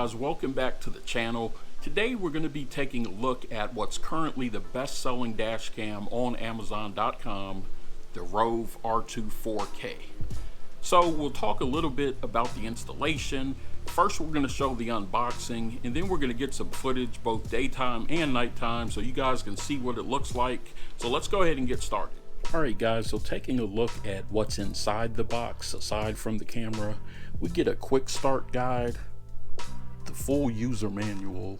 guys, welcome back to the channel. Today we're going to be taking a look at what's currently the best-selling dash cam on Amazon.com, the ROVE R2-4K. So we'll talk a little bit about the installation. First we're going to show the unboxing, and then we're going to get some footage both daytime and nighttime so you guys can see what it looks like. So let's go ahead and get started. Alright guys, so taking a look at what's inside the box aside from the camera, we get a quick start guide, the full user manual,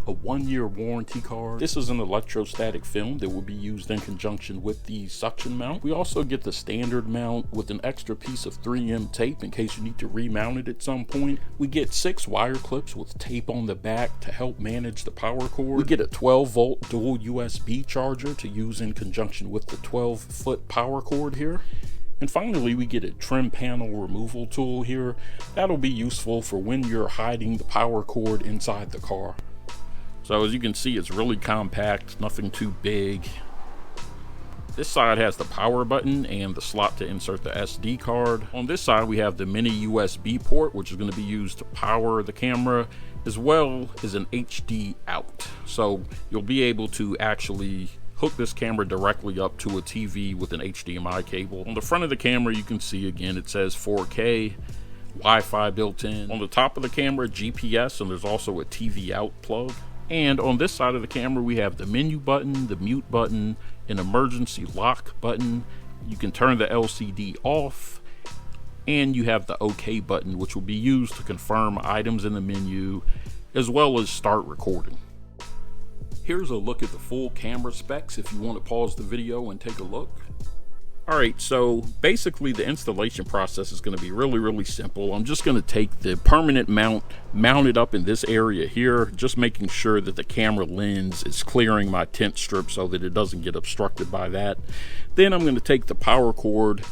a 1-year warranty card. This is an electrostatic film that will be used in conjunction with the suction mount. We also get the standard mount with an extra piece of 3M tape in case you need to remount it at some point. We get 6 wire clips with tape on the back to help manage the power cord. We get a 12-volt dual USB charger to use in conjunction with the 12-foot power cord here. And finally, we get a trim panel removal tool here. That'll be useful for when you're hiding the power cord inside the car. So as you can see, it's really compact, nothing too big. This side has the power button and the slot to insert the SD card. On this side, we have the mini USB port, which is going to be used to power the camera, as well as an HD out. So you'll be able to actually hook this camera directly up to a TV with an HDMI cable. On the front of the camera, you can see again, it says 4K, Wi-Fi built in. On the top of the camera, GPS, and there's also a TV out plug. And on this side of the camera, we have the menu button, the mute button, an emergency lock button. You can turn the LCD off, and you have the OK button, which will be used to confirm items in the menu, as well as start recording. Here's a look at the full camera specs if you want to pause the video and take a look. Alright, so basically the installation process is going to be really simple. I'm just going to take the permanent mount, mount it up in this area here, just making sure that the camera lens is clearing my tent strip so that it doesn't get obstructed by that. Then I'm going to take the power cord,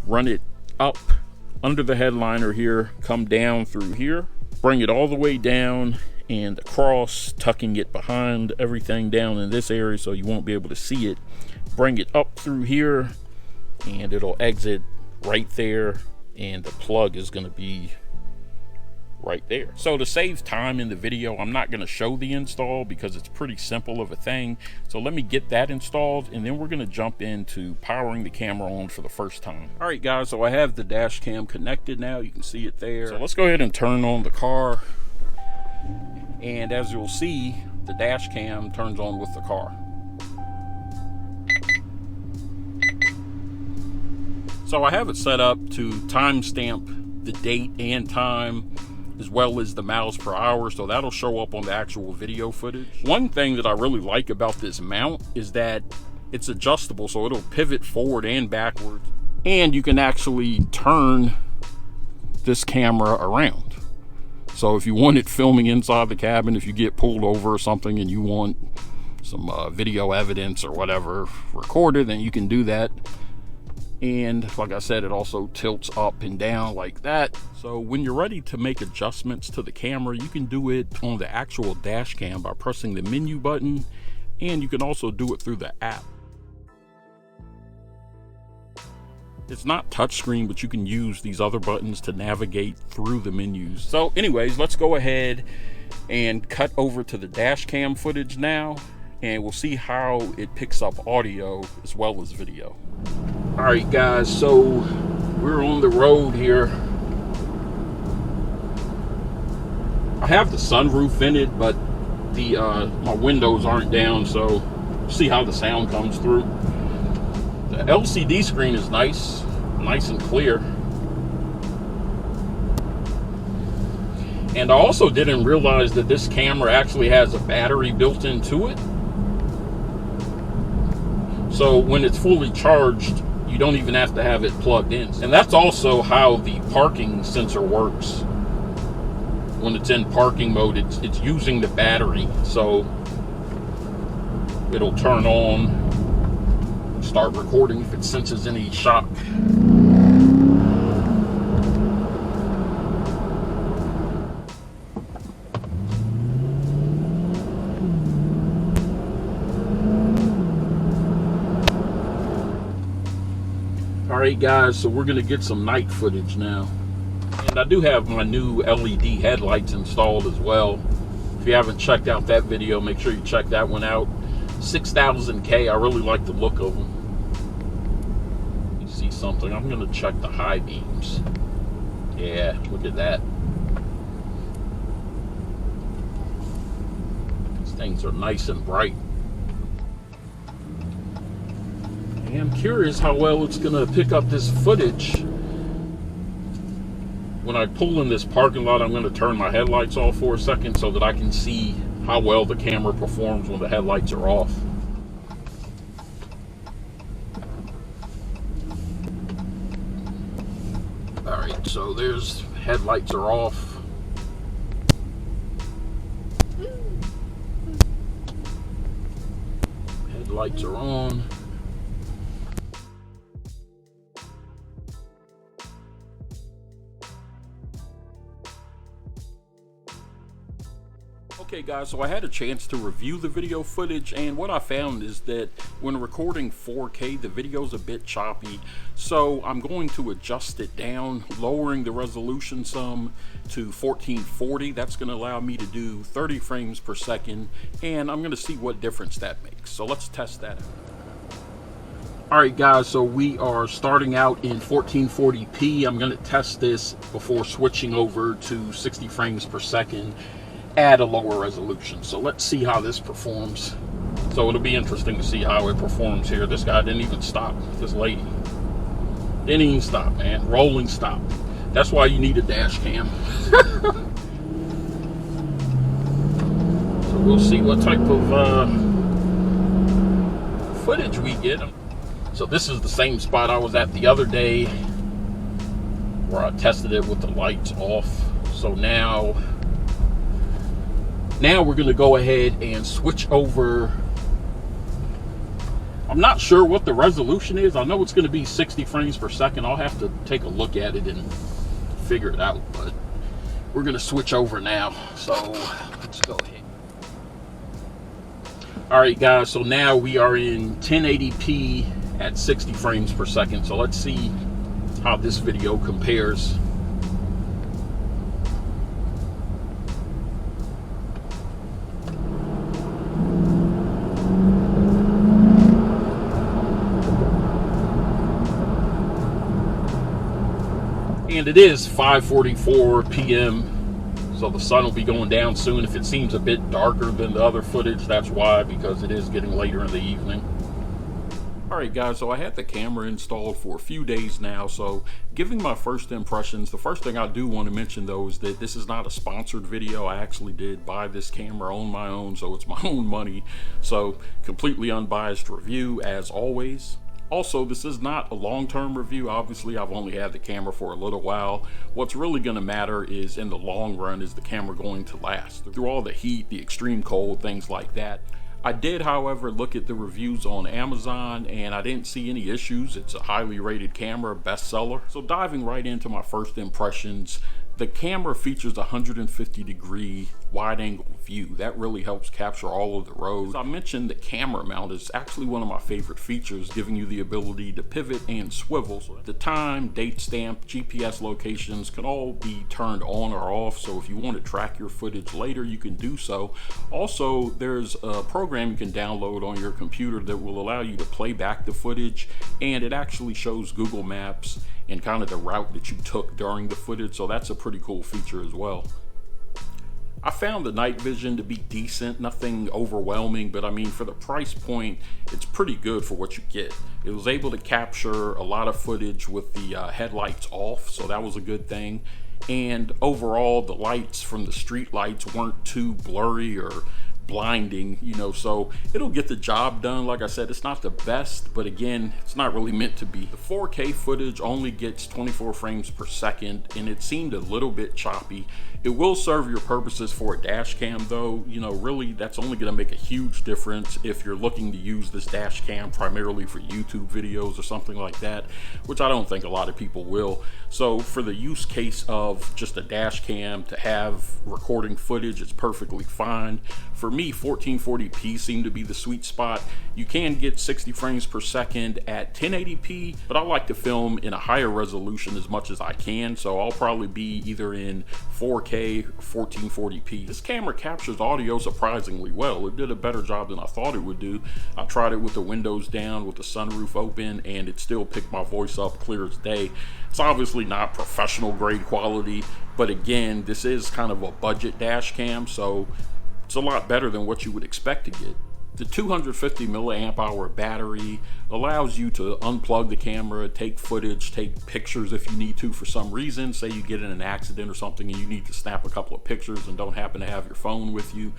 run it up under the headliner here, come down through here, bring it all the way down and across, tucking it behind everything down in this area so you won't be able to see it. Bring it up through here, and it'll exit right there, and the plug is going to be right there. So to save time in the video, I'm not going to show the install because it's pretty simple of a thing. So let me get that installed, and then we're going to jump into powering the camera on for the first time. All right guys, so I have the dash cam connected now. You can see it there. So let's go ahead and turn on the car, and as you'll see, the dash cam turns on with the car. So I have it set up to timestamp the date and time, as well as the miles per hour, so that'll show up on the actual video footage. One thing that I really like about this mount is that it's adjustable, so it'll pivot forward and backwards, and you can actually turn this camera around. So if you want it filming inside the cabin, if you get pulled over or something and you want some video evidence or whatever recorded, then you can do that. And like I said, it also tilts up and down like that. So when you're ready to make adjustments to the camera, you can do it on the actual dash cam by pressing the menu button, and you can also do it through the app. It's not touchscreen, but you can use these other buttons to navigate through the menus. So anyways, let's go ahead and cut over to the dash cam footage now, and we'll see how it picks up audio as well as video. All right guys, so we're on the road here. I have the sunroof in it, but the my windows aren't down, so see how the sound comes through. The LCD screen is nice and clear. And I also didn't realize that this camera actually has a battery built into it. So when it's fully charged, you don't even have to have it plugged in. And that's also how the parking sensor works. When it's in parking mode, it's using the battery. So it'll turn on, start recording if it senses any shock. Alright guys, so we're going to get some night footage now. And I do have my new LED headlights installed as well. If you haven't checked out that video, make sure you check that one out. 6000K, I really like the look of them. You see something, I'm gonna check the high beams. Yeah, look at that. These things are nice and bright. And I'm curious how well it's gonna pick up this footage. When I pull in this parking lot, I'm going to turn my headlights off for a second so that I can see how well the camera performs when the headlights are off. Alright, so there's headlights are off. Headlights are on. Okay guys, so I had a chance to review the video footage, and what I found is that when recording 4K, the video's a bit choppy, so I'm going to adjust it down, lowering the resolution some to 1440. That's going to allow me to do 30 frames per second, and I'm going to see what difference that makes. So let's test that out. Alright guys, so we are starting out in 1440p. I'm going to test this before switching over to 60 frames per second at a lower resolution. So let's see how this performs. So it'll be interesting to see how it performs here. This guy didn't even stop. This lady didn't even stop, man. Rolling stop. That's why you need a dash cam. So we'll see what type of footage we get. So this is the same spot I was at the other day where I tested it with the lights off. So now we're going to go ahead and switch over. I'm not sure what the resolution is. I know it's going to be 60 frames per second. I'll have to take a look at it and figure it out, but we're going to switch over now. So let's go ahead. All right guys, so now we are in 1080p at 60 frames per second. So let's see how this video compares. And it is 5:44 p.m. so the sun will be going down soon. If it seems a bit darker than the other footage, that's why, because it is getting later in the evening. Alright guys, so I had the camera installed for a few days now, so giving my first impressions, the first thing I do want to mention though is that this is not a sponsored video. I actually did buy this camera on my own, so it's my own money. So completely unbiased review as always. Also, this is not a long-term review. Obviously, I've only had the camera for a little while. What's really going to matter is, in the long run, is the camera going to last through all the heat, the extreme cold, things like that. I did, however, look at the reviews on Amazon, and I didn't see any issues. It's a highly rated camera, bestseller. So diving right into my first impressions, the camera features a 150-degree wide-angle view. That really helps capture all of the roads. As I mentioned, the camera mount is actually one of my favorite features, giving you the ability to pivot and swivel. So the time, date stamp, GPS locations can all be turned on or off. So if you want to track your footage later, you can do so. Also, there's a program you can download on your computer that will allow you to play back the footage, and it actually shows Google Maps and kind of the route that you took during the footage. So that's a pretty cool feature as well. I found the night vision to be decent, nothing overwhelming, but I mean, for the price point, it's pretty good for what you get. It was able to capture a lot of footage with the headlights off, so that was a good thing. And overall, the lights from the street lights weren't too blurry or blinding, you know, so it'll get the job done. Like I said, it's not the best, but again, it's not really meant to be. The 4K footage only gets 24 frames per second, and it seemed a little bit choppy. It will serve your purposes for a dash cam though. You know, really that's only going to make a huge difference if you're looking to use this dash cam primarily for YouTube videos or something like that, which I don't think a lot of people will. So for the use case of just a dash cam to have recording footage, it's perfectly fine. For me, 1440p seemed to be the sweet spot. You can get 60 frames per second at 1080p, but I like to film in a higher resolution as much as I can, so I'll probably be either in 4K or 1440p. This camera captures audio surprisingly well. It did a better job than I thought it would do. I tried it with the windows down, with the sunroof open, and it still picked my voice up clear as day. It's obviously not professional grade quality, but again, this is kind of a budget dash cam, so it's a lot better than what you would expect to get. The 250 milliamp hour battery allows you to unplug the camera, take footage, take pictures if you need to for some reason. Say you get in an accident or something and you need to snap a couple of pictures and don't happen to have your phone with you.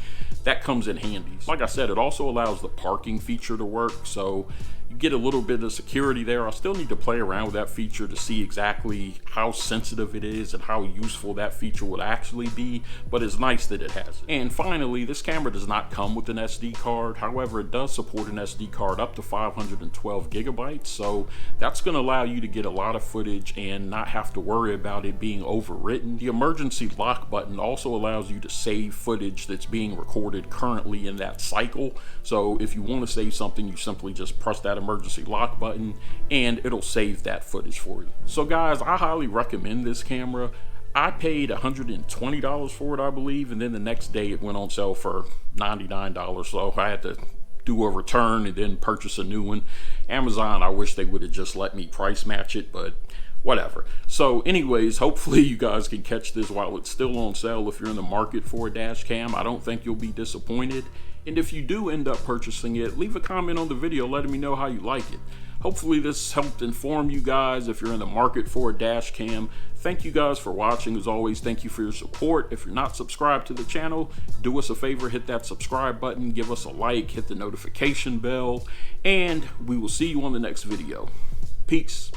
That comes in handy. Like I said, it also allows the parking feature to work, so you get a little bit of security there. I still need to play around with that feature to see exactly how sensitive it is and how useful that feature would actually be, but it's nice that it has it. And finally, this camera does not come with an SD card. However, it does support an SD card up to 512 gigabytes, so that's going to allow you to get a lot of footage and not have to worry about it being overwritten. The emergency lock button also allows you to save footage that's being recorded currently in that cycle. So if you want to save something, you simply just press that emergency lock button and it'll save that footage for you. So guys, I highly recommend this camera. I paid $120 for it, I believe, and then the next day it went on sale for $99, so I had to do a return and then purchase a new one. Amazon, I wish they would have just let me price match it, but whatever. So anyways, hopefully you guys can catch this while it's still on sale if you're in the market for a dash cam. I don't think you'll be disappointed. And if you do end up purchasing it, leave a comment on the video letting me know how you like it. Hopefully this helped inform you guys if you're in the market for a dash cam. Thank you guys for watching. As always, thank you for your support. If you're not subscribed to the channel, do us a favor, hit that subscribe button, give us a like, hit the notification bell, and we will see you on the next video. Peace.